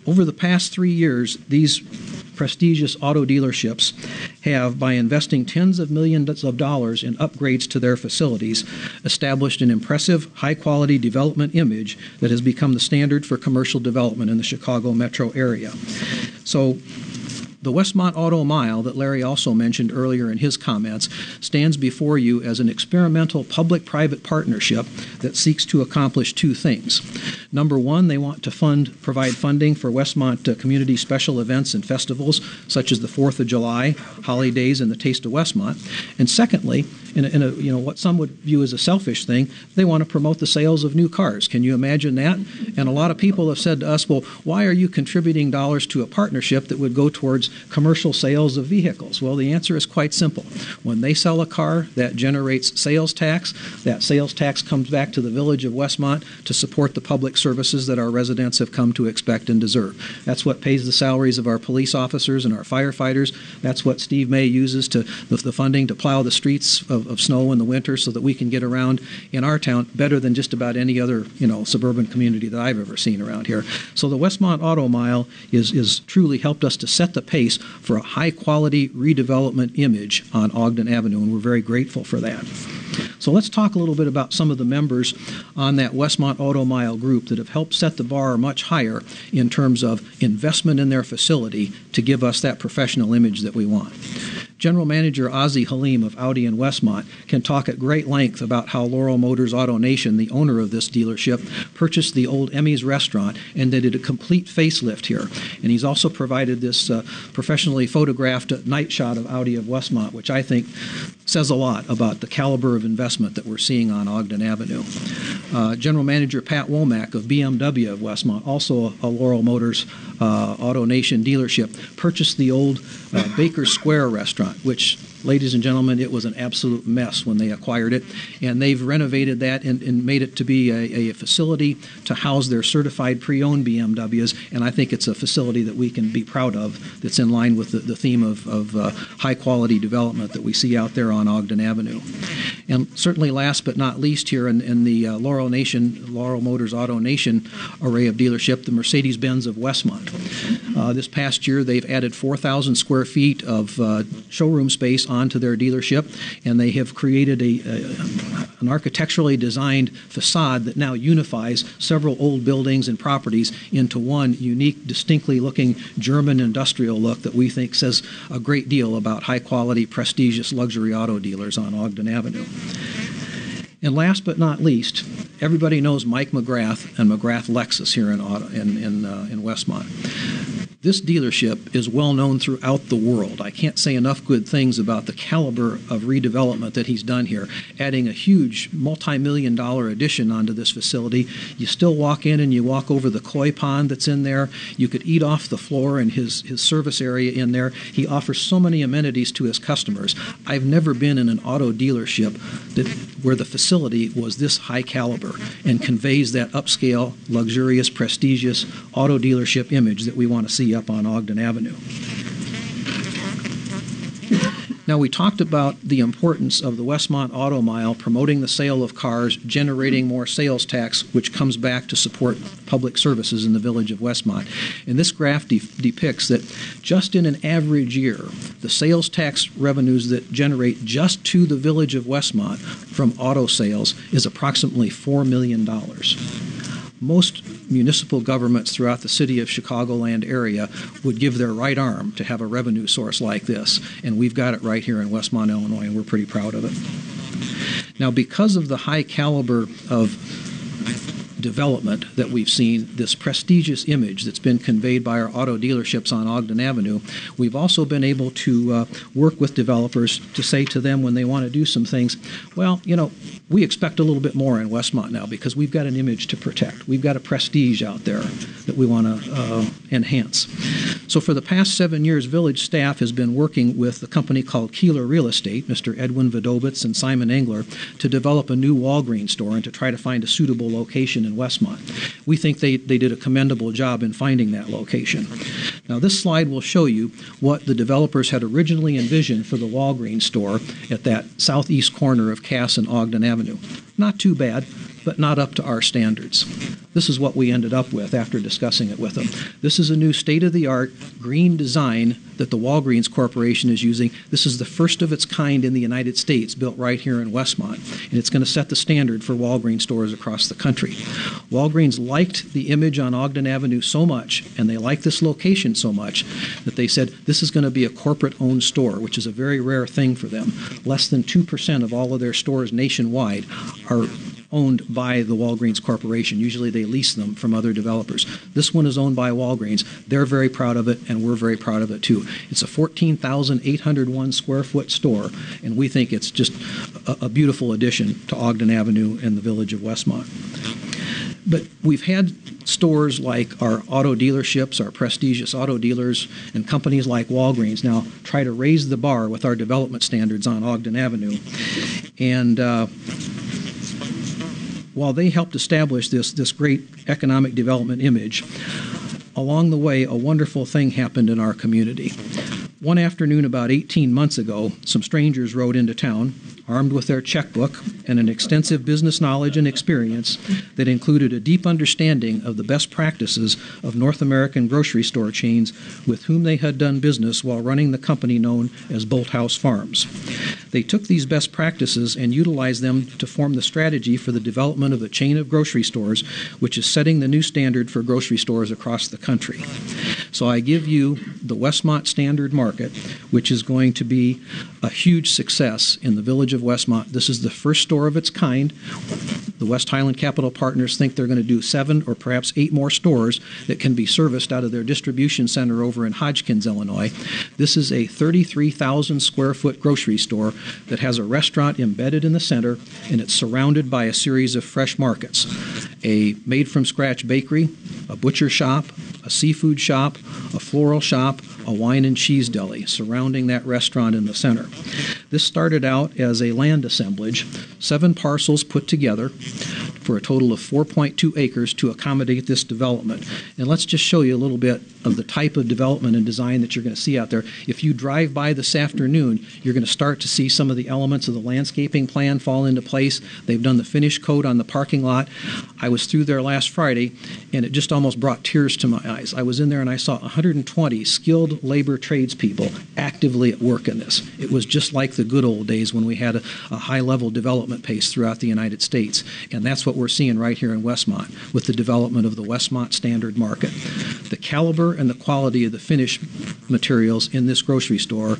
Over the past 3 years, these prestigious auto dealerships have, by investing tens of millions of dollars in upgrades to their facilities, established an impressive, high-quality development image that has become the standard for commercial development in the Chicago metro area. So the Westmont Auto Mile that Larry also mentioned earlier in his comments stands before you as an experimental public-private partnership that seeks to accomplish 2 things. Number one, they want to provide funding for Westmont community special events and festivals such as the 4th of July, Holiday Days, and the Taste of Westmont. And secondly, in what some would view as a selfish thing, they want to promote the sales of new cars. Can you imagine that? And a lot of people have said to us, well, why are you contributing dollars to a partnership that would go towards commercial sales of vehicles? Well, the answer is quite simple. When they sell a car, that generates sales tax. That sales tax comes back to the village of Westmont to support the public services that our residents have come to expect and deserve. That's what pays the salaries of our police officers and our firefighters. That's what Steve May uses the funding to plow the streets of snow in the winter so that we can get around in our town better than just about any other suburban community that I've ever seen around here. So the Westmont Auto Mile is truly helped us to set the pace for a high-quality redevelopment image on Ogden Avenue, and we're very grateful for that. So let's talk a little bit about some of the members on that Westmont Auto Mile group that have helped set the bar much higher in terms of investment in their facility to give us that professional image that we want. General Manager Ozzie Halim of Audi in Westmont can talk at great length about how Laurel Motors Auto Nation, the owner of this dealership, purchased the old Emmy's restaurant and did a complete facelift here. And he's also provided this professionally photographed night shot of Audi of Westmont, which I think says a lot about the caliber of investment that we're seeing on Ogden Avenue. General Manager Pat Womack of BMW of Westmont, also a Laurel Motors Auto Nation dealership, purchased the old Baker Square restaurant, which, ladies and gentlemen, it was an absolute mess when they acquired it, and they've renovated that and made it to be a facility to house their certified pre-owned BMWs, and I think it's a facility that we can be proud of that's in line with the theme of high-quality development that we see out there on Ogden Avenue. And certainly last but not least here in the Laurel Motors Auto Nation array of dealership, the Mercedes-Benz of Westmont. This past year, they've added 4,000 square feet of showroom space onto their dealership, and they have created an architecturally designed facade that now unifies several old buildings and properties into one unique, distinctly looking German industrial look that we think says a great deal about high-quality, prestigious luxury auto dealers on Ogden Avenue. And last but not least, everybody knows Mike McGrath and McGrath Lexus here in Westmont. This dealership is well known throughout the world. I can't say enough good things about the caliber of redevelopment that he's done here, adding a huge multi-million-dollar addition onto this facility. You still walk in and you walk over the koi pond that's in there. You could eat off the floor in his service area in there. He offers so many amenities to his customers. I've never been in an auto dealership where the facility was this high caliber and conveys that upscale, luxurious, prestigious auto dealership image that we want to see see up on Ogden Avenue. Now, we talked about the importance of the Westmont Auto Mile promoting the sale of cars, generating more sales tax, which comes back to support public services in the village of Westmont. And this graph depicts that just in an average year, the sales tax revenues that generate just to the village of Westmont from auto sales is approximately $4 million. Most municipal governments throughout the city of Chicagoland area would give their right arm to have a revenue source like this, and we've got it right here in Westmont, Illinois, and we're pretty proud of it. Now, because of the high caliber of development that we've seen, this prestigious image that's been conveyed by our auto dealerships on Ogden Avenue, we've also been able to work with developers to say to them when they want to do some things, well, you know, we expect a little bit more in Westmont now because we've got an image to protect. We've got a prestige out there that we want to enhance. So for the past 7 years, village staff has been working with a company called Keeler Real Estate, Mr. Edwin Vidovitz and Simon Engler, to develop a new Walgreens store and to try to find a suitable location in Westmont. We think they did a commendable job in finding that location. Now, this slide will show you what the developers had originally envisioned for the Walgreens store at that southeast corner of Cass and Ogden Avenue. Not too bad, but not up to our standards. This is what we ended up with after discussing it with them. This is a new state-of-the-art green design that the Walgreens Corporation is using. This is the first of its kind in the United States, built right here in Westmont, and it's going to set the standard for Walgreens stores across the country. Walgreens liked the image on Ogden Avenue so much, and they liked this location so much, that they said this is going to be a corporate-owned store, which is a very rare thing for them. Less than 2% of all of their stores nationwide are owned by the Walgreens Corporation. Usually they lease them from other developers. This one is owned by Walgreens. They're very proud of it, and we're very proud of it too. It's a 14,801 square foot store, and we think it's just a beautiful addition to Ogden Avenue and the village of Westmont. But we've had stores like our auto dealerships, our prestigious auto dealers, and companies like Walgreens now try to raise the bar with our development standards on Ogden Avenue. And while they helped establish this great economic development image, along the way, a wonderful thing happened in our community. One afternoon about 18 months ago, some strangers rode into town, armed with their checkbook and an extensive business knowledge and experience that included a deep understanding of the best practices of North American grocery store chains with whom they had done business while running the company known as Bolthouse Farms. They took these best practices and utilized them to form the strategy for the development of a chain of grocery stores, which is setting the new standard for grocery stores across the country. So I give you the Westmont Standard Market, which is going to be a huge success in the village of Westmont. This is the first store of its kind. The West Highland Capital Partners think they're going to do 7 or perhaps 8 more stores that can be serviced out of their distribution center over in Hodgkins, Illinois. This is a 33,000 square foot grocery store that has a restaurant embedded in the center, and it's surrounded by a series of fresh markets. A made-from-scratch bakery, a butcher shop, a seafood shop, a floral shop, a wine and cheese deli surrounding that restaurant in the center. This started out as a land assemblage, 7 parcels put together for a total of 4.2 acres to accommodate this development. And let's just show you a little bit of the type of development and design that you're going to see out there. If you drive by this afternoon, you're going to start to see some of the elements of the landscaping plan fall into place. They've done the finish coat on the parking lot. I was through there last Friday, and it just almost brought tears to my eyes. I was in there and I saw 120 skilled labor tradespeople actively at work in this. It was just like the good old days when we had a high-level development pace throughout the United States. And that's what we're seeing right here in Westmont with the development of the Westmont Standard Market. The caliber and the quality of the finished materials in this grocery store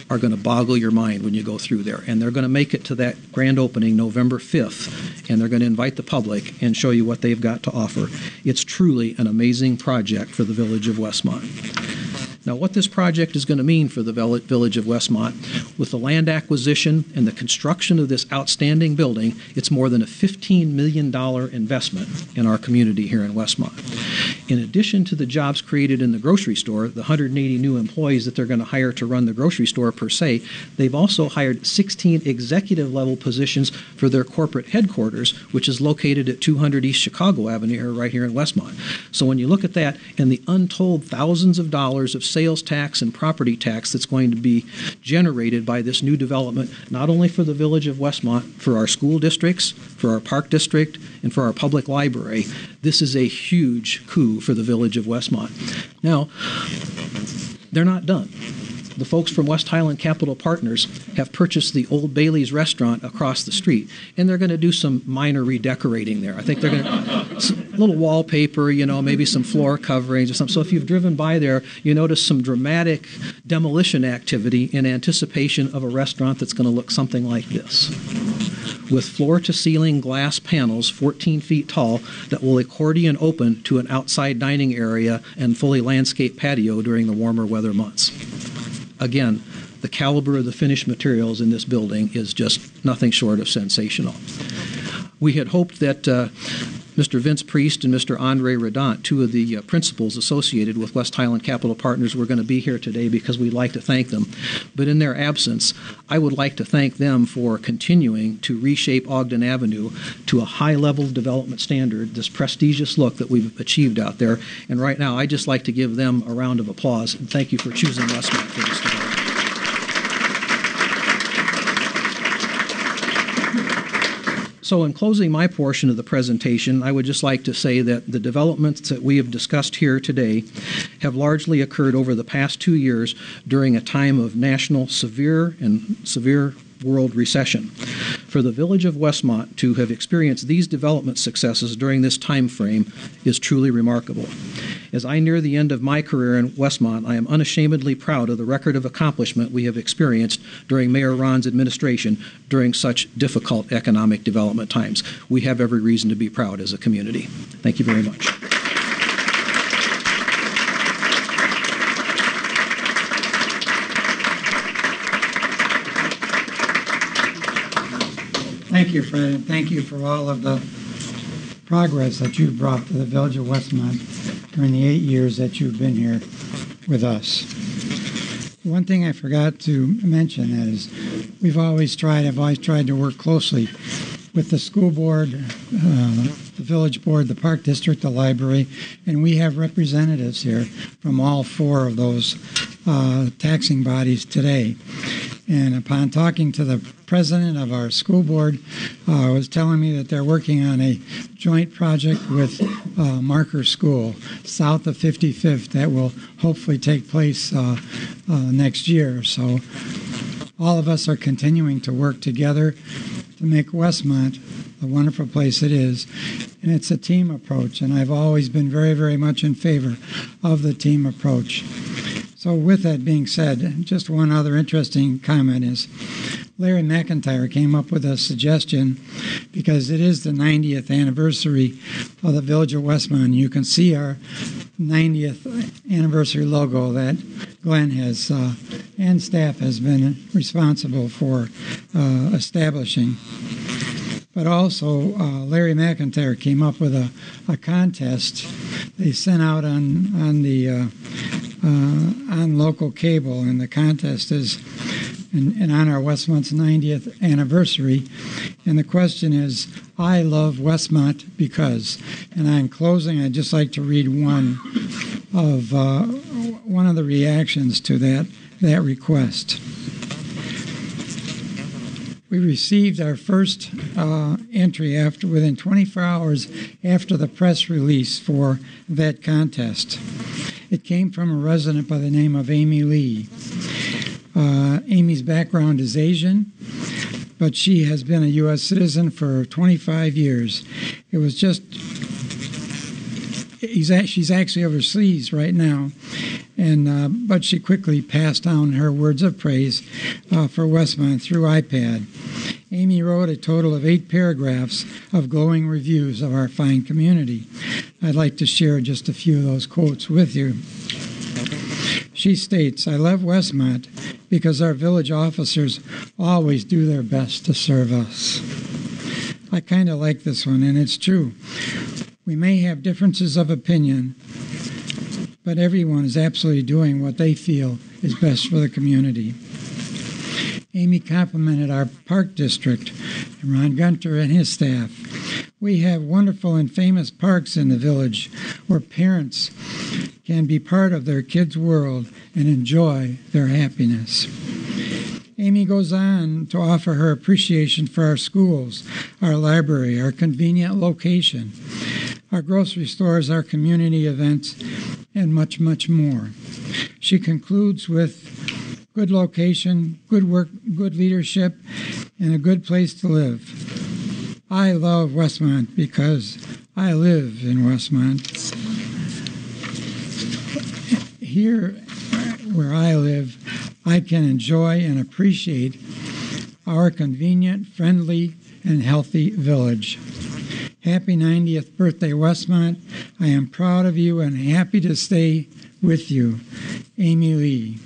are going to boggle your mind when you go through there. And they're going to make it to that grand opening November 5th, and they're going to invite the public and show you what they've got to offer. It's truly an amazing project for the village of Westmont. Now, what this project is going to mean for the village of Westmont, with the land acquisition and the construction of this outstanding building, it's more than a $15 million investment in our community here in Westmont. In addition to the jobs created in the grocery store, the 180 new employees that they're going to hire to run the grocery store per se, they've also hired 16 executive level positions for their corporate headquarters, which is located at 200 East Chicago Avenue, right here in Westmont. So when you look at that and the untold thousands of dollars of sales tax and property tax that's going to be generated by this new development, not only for the village of Westmont, for our school districts, for our park district, and for our public library, this is a huge coup for the village of Westmont. Now, they're not done. The folks from West Highland Capital Partners have purchased the Old Bailey's restaurant across the street, and they're going to do some minor redecorating there. I think they're going to a little wallpaper, maybe some floor coverings or something. So if you've driven by there, you notice some dramatic demolition activity in anticipation of a restaurant that's going to look something like this, with floor-to-ceiling glass panels 14 feet tall that will accordion open to an outside dining area and fully landscaped patio during the warmer weather months. Again, the caliber of the finished materials in this building is just nothing short of sensational. We had hoped that Mr. Vince Priest and Mr. Andre Redant, two of the principals associated with West Highland Capital Partners, were going to be here today because we'd like to thank them. But in their absence, I would like to thank them for continuing to reshape Ogden Avenue to a high-level development standard, this prestigious look that we've achieved out there. And right now, I'd just like to give them a round of applause and thank you for choosing Westmont for this development. So in closing my portion of the presentation, I would just like to say that the developments that we have discussed here today have largely occurred over the past 2 years during a time of national severe world recession. For the village of Westmont to have experienced these development successes during this time frame is truly remarkable. As I near the end of my career in Westmont, I am unashamedly proud of the record of accomplishment we have experienced during Mayor Ron's administration during such difficult economic development times. We have every reason to be proud as a community. Thank you very much. Thank you, Fred, and thank you for all of the progress that you've brought to the village of Westmont during the 8 years that you've been here with us. One thing I forgot to mention is I've always tried to work closely with the school board, the village board, the park district, the library, and we have representatives here from all four of those taxing bodies today. And upon talking to the president of our school board, was telling me that they're working on a joint project with Marker School south of 55th that will hopefully take place next year. So all of us are continuing to work together to make Westmont the wonderful place it is. And it's a team approach, and I've always been very, very much in favor of the team approach. So with that being said, just one other interesting comment is Larry McIntyre came up with a suggestion because it is the 90th anniversary of the Village of Westmont. You can see our 90th anniversary logo that Glenn has and staff has been responsible for establishing. But also, Larry McIntyre came up with a contest they sent out on local cable, and the contest is in honor of Westmont's 90th anniversary. And the question is, I love Westmont because. And in closing, I'd just like to read one of the reactions to that request. We received our first entry within 24 hours after the press release for that contest. It came from a resident by the name of Amy Lee. Amy's background is Asian, but she has been a U.S. citizen for 25 years. It was just, she's actually overseas right now, and but she quickly passed on her words of praise for Westmont through iPad. Amy wrote a total of 8 paragraphs of glowing reviews of our fine community. I'd like to share just a few of those quotes with you. She states, I love Westmont because our village officers always do their best to serve us. I kind of like this one, and it's true. We may have differences of opinion, but everyone is absolutely doing what they feel is best for the community. Amy complimented our park district and Ron Gunter and his staff. We have wonderful and famous parks in the village where parents can be part of their kids' world and enjoy their happiness. Amy goes on to offer her appreciation for our schools, our library, our convenient location, our grocery stores, our community events, and much, much more. She concludes with good location, good work, good leadership, and a good place to live. I love Westmont because I live in Westmont. Here where I live, I can enjoy and appreciate our convenient, friendly, and healthy village. Happy 90th birthday, Westmont. I am proud of you and happy to stay with you. Amy Lee.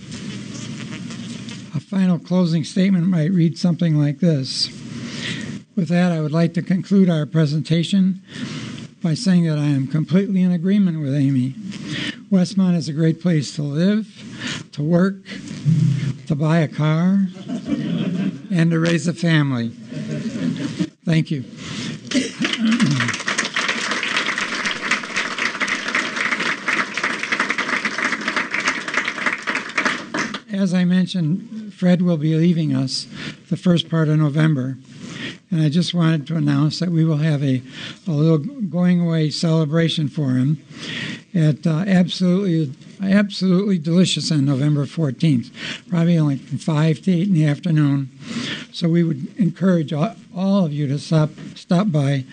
A final closing statement might read something like this. With that, I would like to conclude our presentation by saying that I am completely in agreement with Amy. Westmont is a great place to live, to work, to buy a car, and to raise a family. Thank you. As I mentioned, Fred will be leaving us the first part of November, and I just wanted to announce that we will have a little going away celebration for him at absolutely delicious on November 14th, probably only from 5 to 8 in the afternoon. So we would encourage all of you to stop by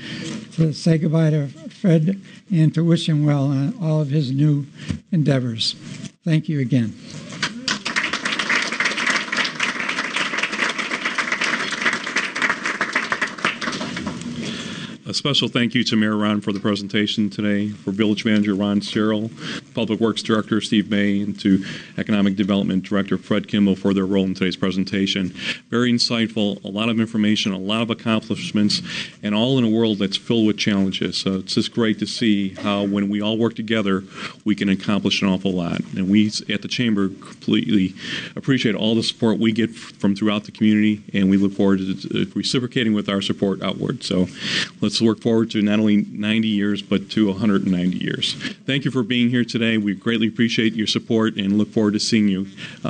to say goodbye to Fred and to wish him well on all of his new endeavors. Thank you again. A special thank you to Mayor Ron for the presentation today, for Village Manager Ron Searle, Public Works Director Steve May, and to Economic Development Director Fred Kimball for their role in today's presentation. Very insightful, a lot of information, a lot of accomplishments, and all in a world that's filled with challenges. So it's just great to see how when we all work together, we can accomplish an awful lot. And we at the Chamber completely appreciate all the support we get from throughout the community, and we look forward to reciprocating with our support outward. So let's look forward to not only 90 years, but to 190 years. Thank you for being here today. We greatly appreciate your support and look forward to seeing you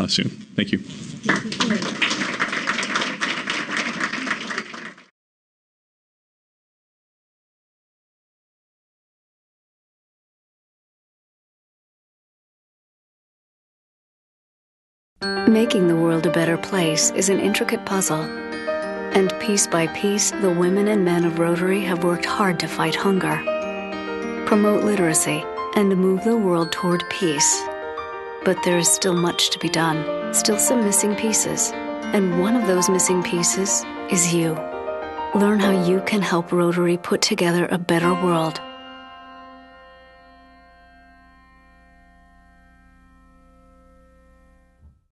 soon. Thank you. Making the world a better place is an intricate puzzle. And piece by piece, the women and men of Rotary have worked hard to fight hunger, promote literacy, and move the world toward peace. But there is still much to be done, still some missing pieces. And one of those missing pieces is you. Learn how you can help Rotary put together a better world